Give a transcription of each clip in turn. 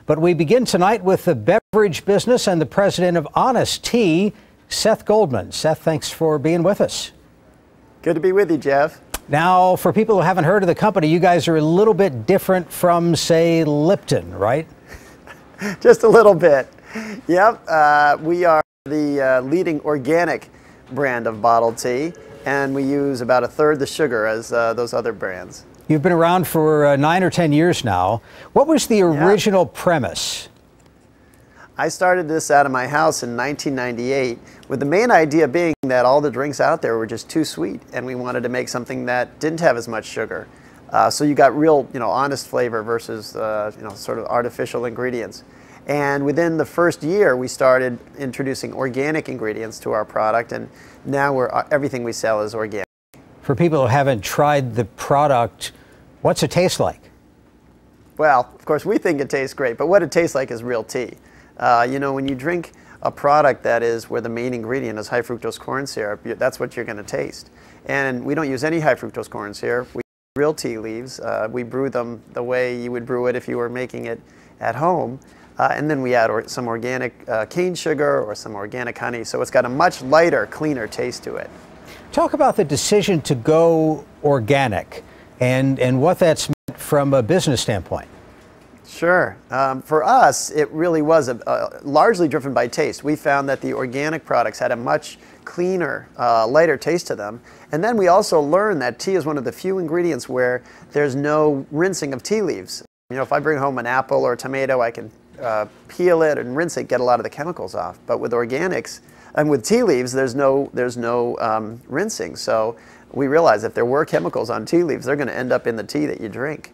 But we begin tonight with the beverage business and the president of Honest Tea, Seth Goldman. Seth, thanks for being with us. Good to be with you, Jeff. Now, for people who haven't heard of the company, you guys are a little bit different from, say, Lipton, right? Just a little bit. Yep. We are the leading organic brand of bottled tea, and we use about 1/3 the sugar as those other brands. You've been around for 9 or 10 years now. What was the original premise? I started this out of my house in 1998 with the main idea being that all the drinks out there were just too sweet, and we wanted to make something that didn't have as much sugar. So you got real, honest flavor versus, sort of artificial ingredients. And within the first year, we started introducing organic ingredients to our product, and now everything we sell is organic. For people who haven't tried the product, what's it taste like? Well, of course, we think it tastes great, but what it tastes like is real tea. When you drink a product that is where the main ingredient is high fructose corn syrup, that's what you're going to taste. And we don't use any high fructose corn syrup. We use real tea leaves. We brew them the way you would brew it if you were making it at home. And then we add some organic cane sugar or some organic honey. So it's got a much lighter, cleaner taste to it. Talk about the decision to go organic and what that's meant from a business standpoint. Sure. For us, it really was largely driven by taste. We found that the organic products had a much cleaner, lighter taste to them. And then we also learned that tea is one of the few ingredients where there's no rinsing of tea leaves. If I bring home an apple or a tomato, I can peel it and rinse it, get a lot of the chemicals off. But with organics and with tea leaves, there's no rinsing. So we realized if there were chemicals on tea leaves, they're going to end up in the tea that you drink.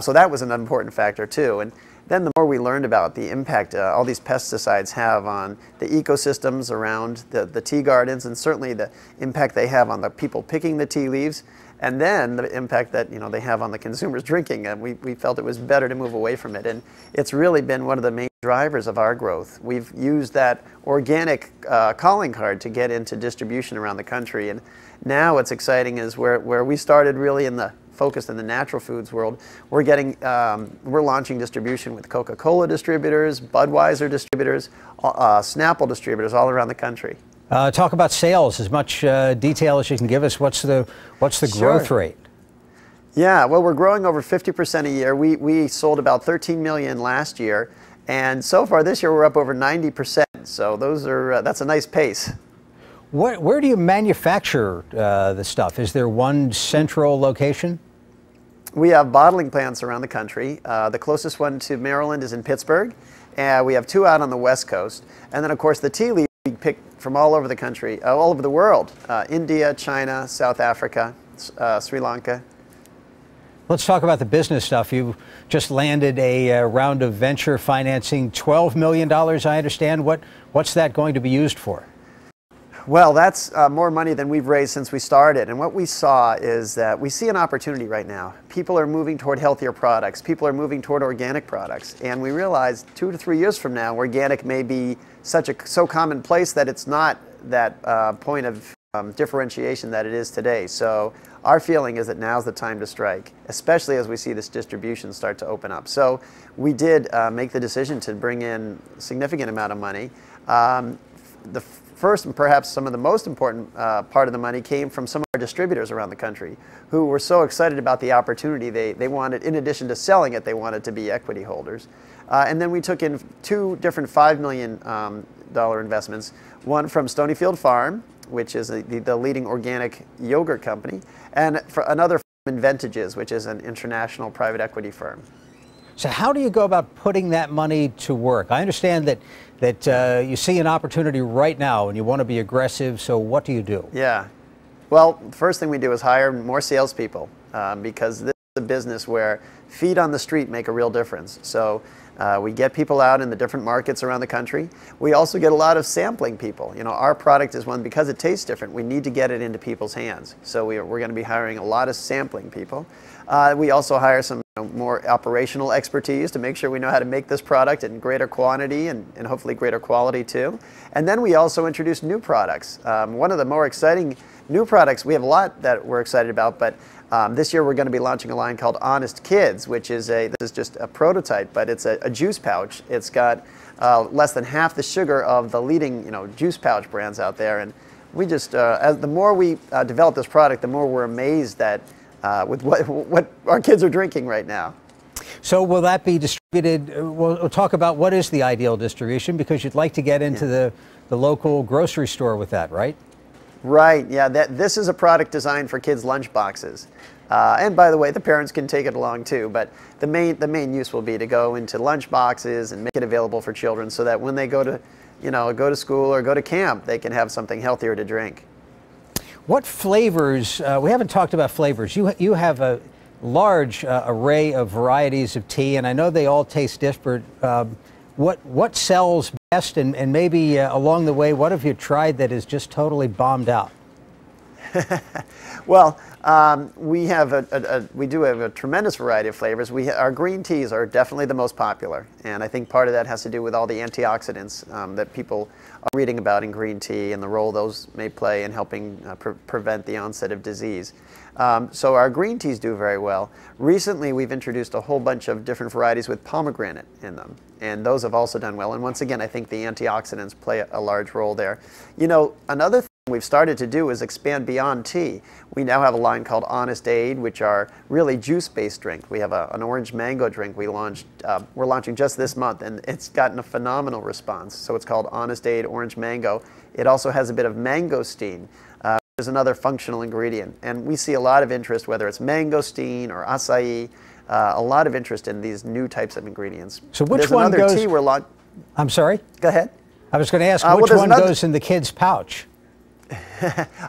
So that was an important factor too. And then the more we learned about the impact all these pesticides have on the ecosystems around the tea gardens, and certainly the impact they have on the people picking the tea leaves, and then the impact that they have on the consumers drinking, and we felt it was better to move away from it. And it's really been one of the main drivers of our growth. We've used that organic calling card to get into distribution around the country, and now what's exciting is where we started really focused in the natural foods world. We're launching distribution with Coca-Cola distributors, Budweiser distributors, Snapple distributors all around the country. Talk about sales, as much detail as you can give us. What's the growth rate? Yeah, well, we're growing over 50% a year. We sold about 13 million last year, and so far this year we're up over 90%. So that's a nice pace. Where do you manufacture the stuff? Is there one central location? We have bottling plants around the country. The closest one to Maryland is in Pittsburgh. We have 2 out on the West Coast. And then, of course, the tea leaves we pick from all over the country, all over the world. India, China, South Africa, Sri Lanka. Let's talk about the business stuff. You just landed a round of venture financing, $12 million, I understand. What's that going to be used for? Well, that's more money than we've raised since we started. And what we saw is that we see an opportunity right now. People are moving toward healthier products. People are moving toward organic products. And we realized 2 to 3 years from now, organic may be so commonplace that it's not that point of differentiation that it is today. So our feeling is that now's the time to strike, especially as we see this distribution start to open up. So we did make the decision to bring in a significant amount of money. The first and perhaps some of the most important part of the money came from some of our distributors around the country who were so excited about the opportunity. They wanted, in addition to selling it, they wanted to be equity holders. And then we took in 2 different $5 million investments, one from Stonyfield Farm, which is the leading organic yogurt company, and another from Inventages, which is an international private equity firm. So how do you go about putting that money to work? I understand that you see an opportunity right now and you want to be aggressive, so what do you do? Yeah. Well, the first thing we do is hire more salespeople because this is a business where feet on the street make a real difference. So we get people out in the different markets around the country. We also get a lot of sampling people. Our product is one, because it tastes different, we need to get it into people's hands. So we're going to be hiring a lot of sampling people. We also hire some more operational expertise to make sure we know how to make this product in greater quantity and hopefully greater quality too. And then we also introduced new products. One of the more exciting new products, we have a lot that we're excited about, but this year we're going to be launching a line called Honest Kids, which is this is just a prototype, but it's a juice pouch. It's got less than half the sugar of the leading juice pouch brands out there, and we just the more we develop this product, the more we're amazed that with what our kids are drinking right now. So will that be distributed? We'll talk about what is the ideal distribution, because you'd like to get into the local grocery store with that, right? Right, yeah, this is a product designed for kids' lunch boxes. And by the way, the parents can take it along too, but the main use will be to go into lunch boxes and make it available for children so that when they go to school or go to camp, they can have something healthier to drink. What flavors, we haven't talked about flavors. You have a large array of varieties of tea, and I know they all taste different. What sells best, and maybe along the way, what have you tried that is just totally bombed out? Well, we do have a tremendous variety of flavors. Our green teas are definitely the most popular, and I think part of that has to do with all the antioxidants that people are reading about in green tea and the role those may play in helping prevent the onset of disease. So our green teas do very well. Recently, we've introduced a whole bunch of different varieties with pomegranate in them, and those have also done well. And once again, I think the antioxidants play a large role there. Another thing we've started to do is expand beyond tea. We now have a line called Honest Aid, which are really juice-based drinks. We have an orange mango drink we're launching just this month, and it's gotten a phenomenal response. So it's called Honest Aid Orange Mango. It also has a bit of mangosteen, which is another functional ingredient. And we see a lot of interest, whether it's mangosteen or acai, a lot of interest in these new types of ingredients. So which one goes? Tea we're I'm sorry? Go ahead. I was going to ask, which one goes in the kids' pouch?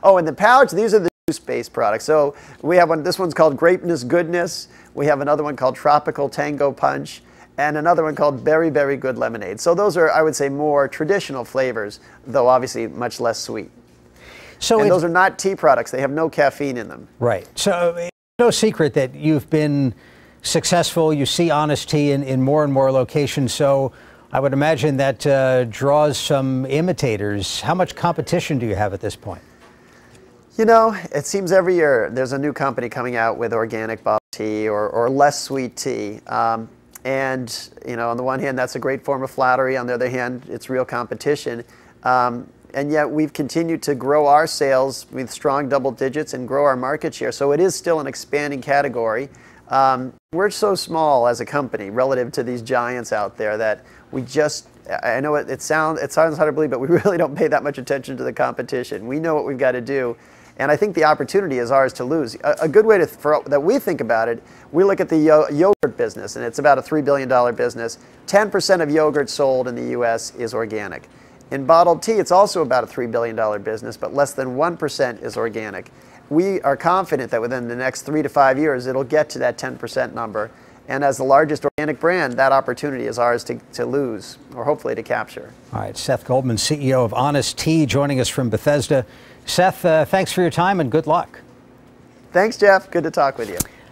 Oh, in the pouch, these are the juice-based products. So we have one, this one's called Grapeness Goodness. We have another one called Tropical Tango Punch, and another one called Berry Berry Good Lemonade. So those are, I would say, more traditional flavors, though obviously much less sweet. And those are not tea products. They have no caffeine in them. Right. So it's no secret that you've been successful. You see Honest Tea in more and more locations. So I would imagine that draws some imitators. How much competition do you have at this point? It seems every year there's a new company coming out with organic bottled tea or less sweet tea. And, on the one hand, that's a great form of flattery. On the other hand, it's real competition. And yet we've continued to grow our sales with strong double digits and grow our market share. So it is still an expanding category. We're so small as a company relative to these giants out there that we just, I know it sounds hard to believe, but we really don't pay that much attention to the competition. We know what we've got to do. And I think the opportunity is ours to lose. A good way that we think about it, we look at the yogurt business, and it's about a $3 billion business. 10% of yogurt sold in the U.S. is organic. In bottled tea, it's also about a $3 billion business, but less than 1% is organic. We are confident that within the next 3 to 5 years, it'll get to that 10% number. And as the largest organic brand, that opportunity is ours to lose, or hopefully to capture. All right, Seth Goldman, CEO of Honest Tea, joining us from Bethesda. Seth, thanks for your time and good luck. Thanks, Jeff. Good to talk with you.